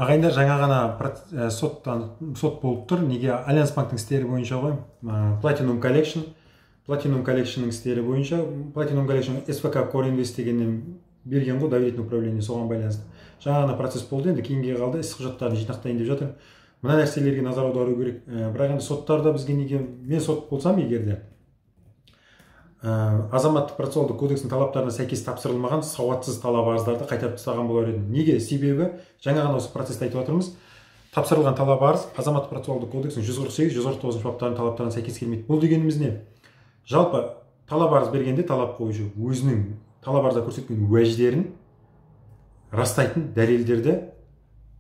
Ағайындар, жаңа ғана сот болып тұр. Неге? Альянс банктың істері бойынша ғой. Platinum Collection'ның істері бойынша. Platinum Collection SVK Core Invest дегеннен берген ғой, доверительное управление, соған байланысты. Жаңа ғана процесс болды, енді кейінге қалды, іс құжаттарын жинақтайын деп жатыр. Мына нәрселерге назар аудару керек. Бірақ енді соттарда бізге неге, мен сот болсам егерде, азаматтық процессуалдық кодекстің талаптарына сәйкес тапсырылмаған сауатсыз талап арыздарды қайтарып тастаған болар едім. Неге? Себебі жаңа ғана осы процессті айтып отырмыз. Тапсырылған талап арыз азаматтық процессуалдық кодекстің 148-149 баптарының талаптарына сәйкес келмейді. Бұл дегеніміз не? Жалпы талап арыз бергенде талап қоюшы өзінің талап арызда көрсеткен уәждерін растайтын дәлелдерді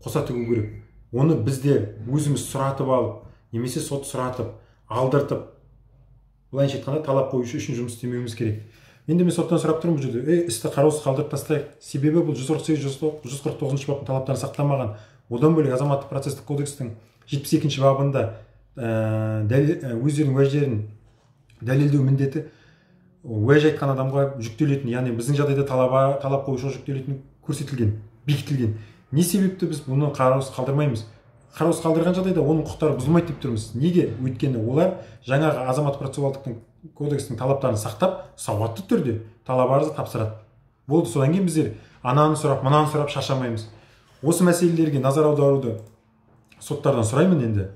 қоса тігу керек. Оны біздер өзіміз сұратып алып, немесе сот сұратып, алдыртып, былайша айтқанда талап қоюшы үшін жұмыс істемеуіміз керек. Енді мен соттан сұрап тұрмын, бұл жерде, істі қараусыз қалдырып тастайық. Себебі бұл 148-149 баптың талаптарын сақтамаған. Одан бөлек азаматтық процестік кодекстің 72-ші бабында өздерінің уәждерін дәлелдеу міндеті уәж айтқан адамға жүктелетін, яғни біздің жағдайда талап қоюшыға жүктелетін көрсетілген, бекітілген. Не себепті біз бұны қараусыз қалдырмаймыз? Қараусыз қалдырған жағдайда оның құқықтары бұзылмайды деп тұрмыз. Неге? Өйткені олар жаңағы азаматтық процессуалдық кодекстің талаптарын сақтап, сауатты түрде талап арызды тапсырады. Болды, содан кейін біздер ананы сұрап, мынаны сұрап шаршамаймыз. Осы мәселелерге назар аударуды соттардан сұраймын енді.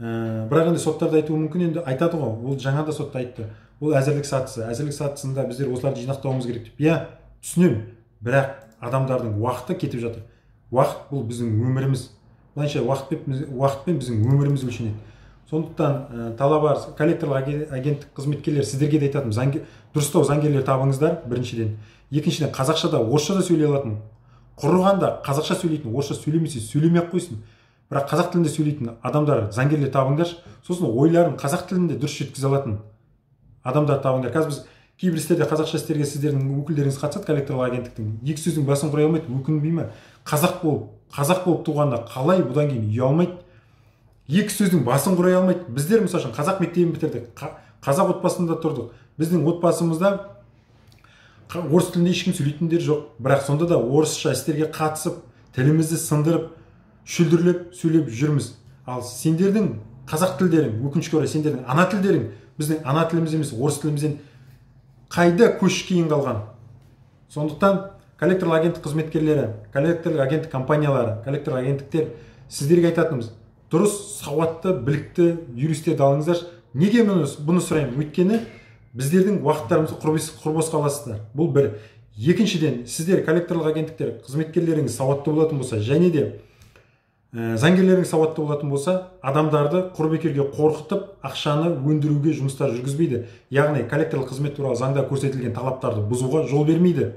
Бірақ енді соттарда айтуы мүмкін, енді айтады ғой, ол жаңа да сотта айтты. Ол әзірлік сатысы. Әзірлік сатысында біздер осыларды жинақтауымыз керек деп. Иә, түсінемін. Бірақ адамдардың уақыты кетіп жатыр. Уақыт бұл біздің өміріміз. Бұлайша уақытпен біздің өміріміз өлшенеді. Сондықтан талап арыз, коллекторлық агенттік қызметкерлер сіздерге де айтатым, дұрыстау заңгерлер табыңыздар, біріншіден. Екіншіден, қазақшада, орысшада сөйлей алатын. Құрығанда қазақша сөйлейтін, орысша сөйлемесе сөйлемей ақ қойсын. Бірақ қазақ тілінде сөйлейтін адамдар, заңгерлер табыңдар, сосын ойларын қазақ тілінде дұрыс жеткізе алатын адамдар табыңдар. Қазір біз кейбір істерде қазақша істерге сіздердің өкілдеріңіз қатысады, коллекторлық агенттіктің. Екі сөздің басын құрай алмайды, өкінбей ме? Қазақ болып туғанда қалай бұдан кейін үй алмайды? Екі сөздің басын құрай алмайды. Біздер мысалы үшін қазақ мектебін бітірдік, қазақ отбасында тұрдық. Біздің отбасымызда орыс тілінде ешкім сөйлейтіндер жоқ. Бірақ сонда да орысша істерге қатысып, тілімізді сындырып, шүлдірлеп сөйлеп жүрміз. Ал сендердің қазақ тілдерің, өкінішке орай сендердің ана тілдерің, біздің ана тіліміз емес, орыс тілімізден қайда көш кейін қалған? Сондықтан коллекторлық агенттік қызметкерлері, коллекторлық агенттік компаниялары, коллекторлық агенттіктер сіздерге айтатынымыз, дұрыс, сауатты, білікті юристерді алыңыздар. Неге бұны сұраймын? Өйткені біздердің уақыттарымызды құр босқа аласыздар. Бұл бір. Екіншіден, сіздер коллекторлық агенттіктер қызметкерлеріңіз сауатты болатын болса, және де заңгерлерің сауатты болатын болса, адамдарды құр бекерге қорқытып, ақшаны өндіруге жұмыстар жүргізбейді. Яғни коллекторлық қызмет туралы заңда көрсетілген талаптарды бұзуға жол бермейді.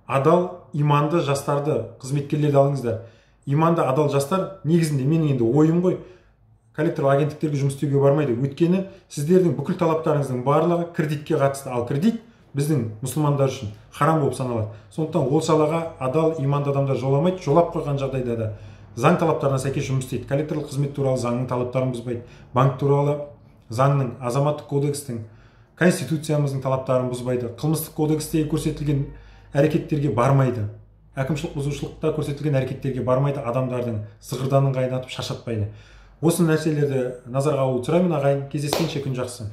Адал, иманды жастарды, қызметкерлерді алыңыздар. Иманды, адал жастар негізінде менің енді ойым ғой, коллекторлық агенттіктерге жұмыс істеуге бармайды. Өйткені сіздердің бүкіл талаптарыңыздың барлығы кредитке қатысты, ал кредит біздің мұсылмандар үшін харам болып саналады. Сондықтан ол салаға адал, иманды адамдар жоламайды. Жолап қойған жағдайда да заң талаптарына сәйкес жұмыс істейді. Коллекторлық қызмет туралы заңның талаптарын бұзбайды. Банк туралы заңның, азаматтық кодекстің, конституциямыздың талаптарын бұзбайды. Қылмыстық кодекстегі көрсетілген әрекеттерге бармайды. Әкімшілік бұзушылықта көрсетілген әрекеттерге бармайды. Адамдардың зығырданын қайнатып шаршатпайды. Осы нәрселерді назарға алуды сұраймын ағайын. Кездескенше күн жақсы.